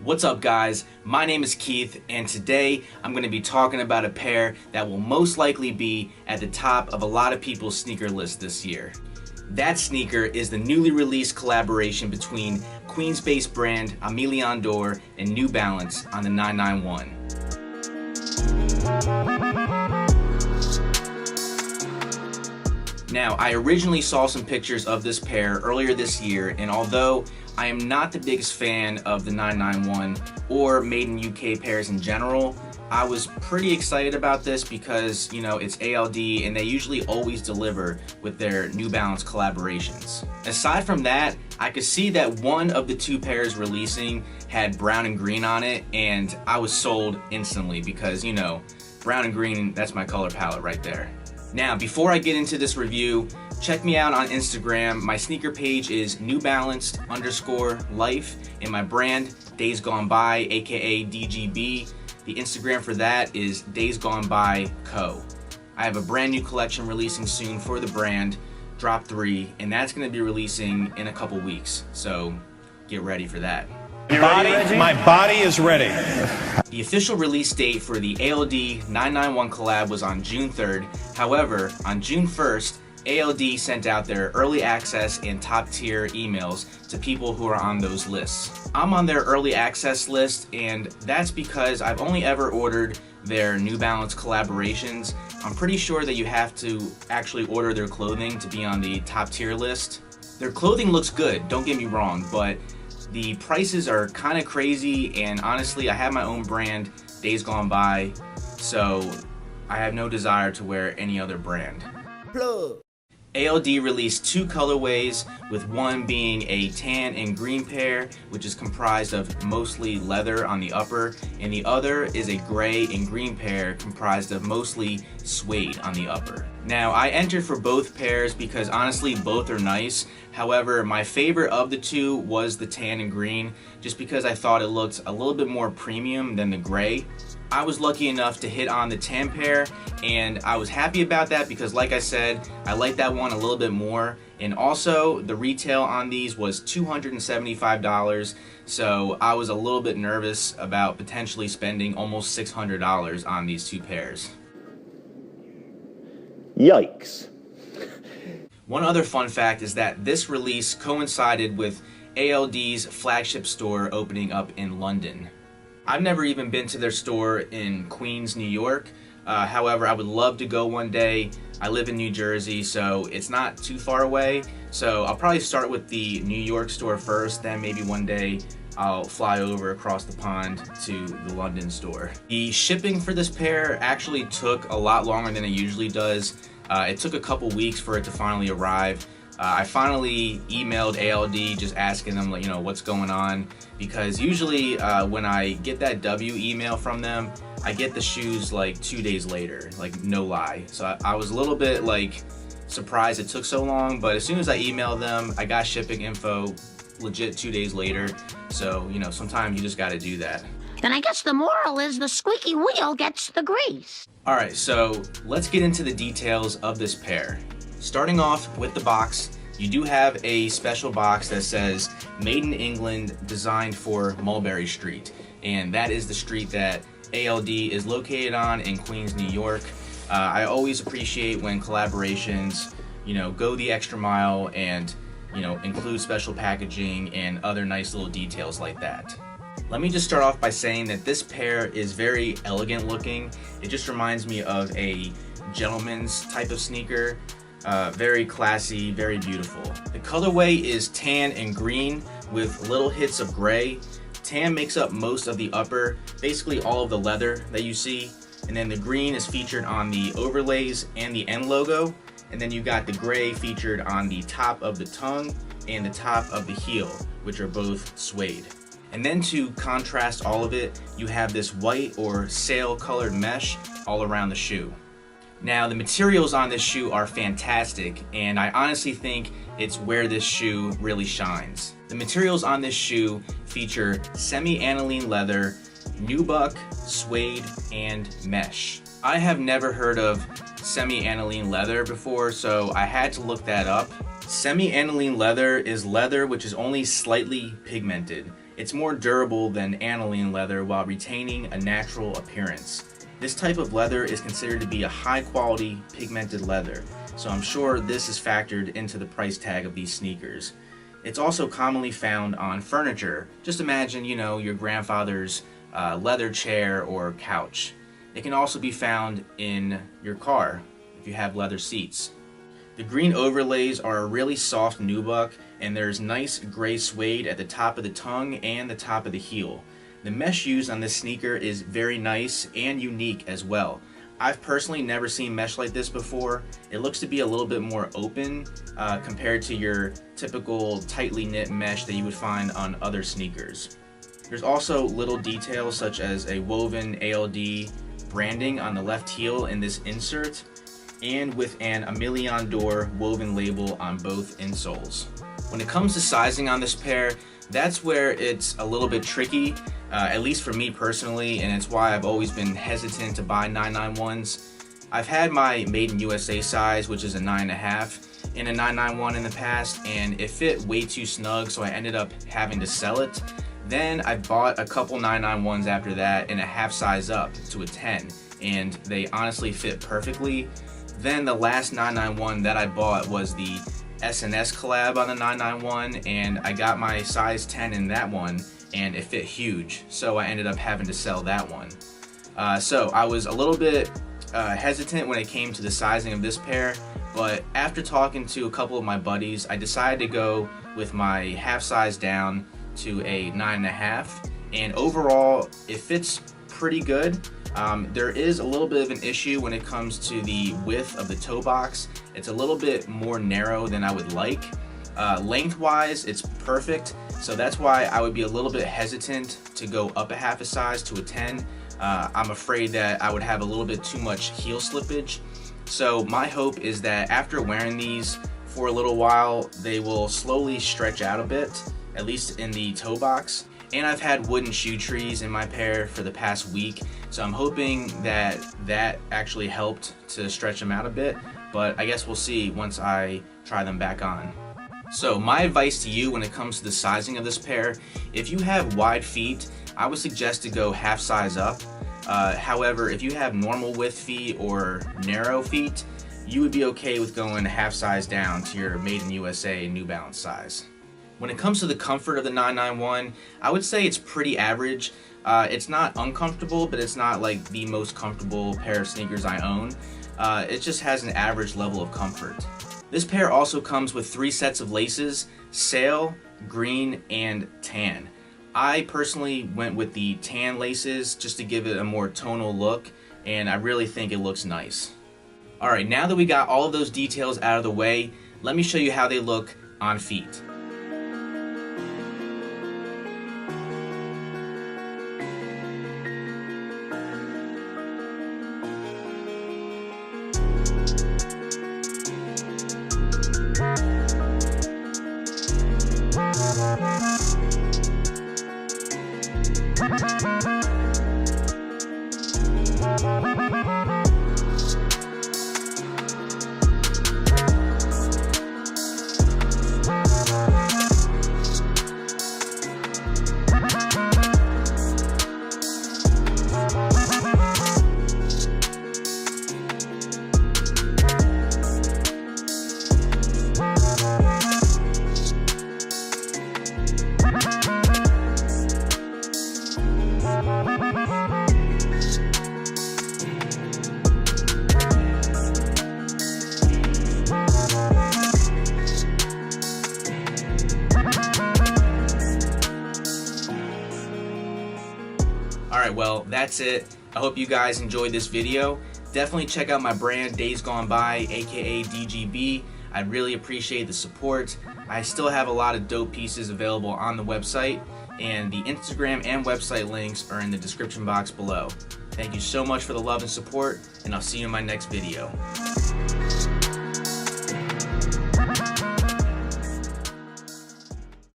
What's up guys, my name is Keith and today I'm going to be talking about a pair that will most likely be at the top of a lot of people's sneaker list this year. That sneaker is the newly released collaboration between Queens-based brand Aimè Dore and New Balance on the 991. Now, I originally saw some pictures of this pair earlier this year, and although I am not the biggest fan of the 991 or Made in UK pairs in general, I was pretty excited about this because, you know, it's ALD and they usually always deliver with their New Balance collaborations. Aside from that, I could see that one of the two pairs releasing had brown and green on it, and I was sold instantly because, you know, brown and green, that's my color palette right there. Now, before I get into this review, check me out on Instagram. My sneaker page is newbalanced_life, and my brand, Days Gone By, aka DGB. The Instagram for that is Days Gone By Co. I have a brand new collection releasing soon for the brand, Drop 3, and that's going to be releasing in a couple weeks, so get ready for that. My body is ready. The official release date for the ALD 991 collab was on June 3rd. However, on June 1st, ALD sent out their early access and top tier emails to people who are on those lists. I'm on their early access list, and that's because I've only ever ordered their New Balance collaborations. I'm pretty sure that you have to actually order their clothing to be on the top tier list. Their clothing looks good, don't get me wrong, but the prices are kind of crazy, and honestly, I have my own brand, Days Gone By, so I have no desire to wear any other brand. Plug. ALD released two colorways, with one being a tan and green pair, which is comprised of mostly leather on the upper, and the other is a gray and green pair comprised of mostly suede on the upper. Now, I entered for both pairs because honestly both are nice. However, my favorite of the two was the tan and green, just because I thought it looked a little bit more premium than the gray. I was lucky enough to hit on the tan pair, and I was happy about that because, like I said, I like that one a little bit more. And also, the retail on these was $275, so I was a little bit nervous about potentially spending almost $600 on these two pairs. Yikes. One other fun fact is that this release coincided with ALD's flagship store opening up in London. I've never even been to their store in Queens, New York. However, I would love to go one day. I live in New Jersey, so it's not too far away. So I'll probably start with the New York store first, then maybe one day I'll fly over across the pond to the London store. The shipping for this pair actually took a lot longer than it usually does. It took a couple weeks for it to finally arrive. I finally emailed ALD just asking them, like, you know, what's going on, because usually when I get that W email from them, I get the shoes like 2 days later, like no lie. So I was a little bit like surprised it took so long, but as soon as I emailed them, I got shipping info legit 2 days later. So, you know, sometimes you just got to do that. Then I guess the moral is the squeaky wheel gets the grease. Alright, so let's get into the details of this pair. Starting off with the box, you do have a special box that says Made in England, designed for Mulberry Street, and that is the street that ALD is located on in Queens, New York. I always appreciate when collaborations, you know, go the extra mile and, you know, include special packaging and other nice little details like that. Let me just start off by saying that this pair is very elegant looking. It just reminds me of a gentleman's type of sneaker. Very classy, very beautiful. The colorway is tan and green with little hits of gray. Tan makes up most of the upper, basically all of the leather that you see. And then the green is featured on the overlays and the end logo. And then you got the gray featured on the top of the tongue and the top of the heel, which are both suede. And then to contrast all of it, you have this white or sail colored mesh all around the shoe. Now, the materials on this shoe are fantastic, and I honestly think it's where this shoe really shines. The materials on this shoe feature semi-aniline leather, nubuck, suede, and mesh. I have never heard of semi-aniline leather before, so I had to look that up. Semi-aniline leather is leather which is only slightly pigmented. It's more durable than aniline leather while retaining a natural appearance. This type of leather is considered to be a high quality pigmented leather, so I'm sure this is factored into the price tag of these sneakers. It's also commonly found on furniture. Just imagine, your grandfather's leather chair or couch. It can also be found in your car if you have leather seats. The green overlays are a really soft nubuck, and there's nice gray suede at the top of the tongue and the top of the heel. The mesh used on this sneaker is very nice and unique as well. I've personally never seen mesh like this before. It looks to be a little bit more open compared to your typical tightly knit mesh that you would find on other sneakers. There's also little details such as a woven ALD branding on the left heel in this insert, and with an Aimè Dore woven label on both insoles. When it comes to sizing on this pair, that's where it's a little bit tricky, at least for me personally, and it's why I've always been hesitant to buy 991s. I've had my Made in USA size, which is a 9.5, in a 991 in the past, and it fit way too snug, so I ended up having to sell it. Then I bought a couple 991s after that in a half size up to a 10, and they honestly fit perfectly. Then the last 991 that I bought was the SNS collab on the 991, and I got my size 10 in that one, and it fit huge, so I ended up having to sell that one. So I was a little bit hesitant when it came to the sizing of this pair, but after talking to a couple of my buddies, I decided to go with my half size down to a 9.5, and overall it fits pretty good. There is a little bit of an issue when it comes to the width of the toe box. It's a little bit more narrow than I would like. Lengthwise, it's perfect, so that's why I would be a little bit hesitant to go up a half a size to a 10. I'm afraid that I would have a little bit too much heel slippage. So my hope is that after wearing these for a little while, they will slowly stretch out a bit, at least in the toe box. And I've had wooden shoe trees in my pair for the past week, so I'm hoping that that actually helped to stretch them out a bit, but I guess we'll see once I try them back on. So my advice to you when it comes to the sizing of this pair, if you have wide feet, I would suggest to go half size up. However, if you have normal width feet or narrow feet, you would be okay with going half size down to your Made in USA New Balance size. When it comes to the comfort of the 991, I would say it's pretty average. It's not uncomfortable, but it's not like the most comfortable pair of sneakers I own. It just has an average level of comfort. This pair also comes with 3 sets of laces: sail, green, and tan. I personally went with the tan laces just to give it a more tonal look, and I really think it looks nice. Alright, now that we got all of those details out of the way, let me show you how they look on feet. Alright, well, that's it. I hope you guys enjoyed this video. Definitely check out my brand, Days Gone By, aka DGB. I really appreciate the support. I still have a lot of dope pieces available on the website, and the Instagram and website links are in the description box below. Thank you so much for the love and support, and I'll see you in my next video.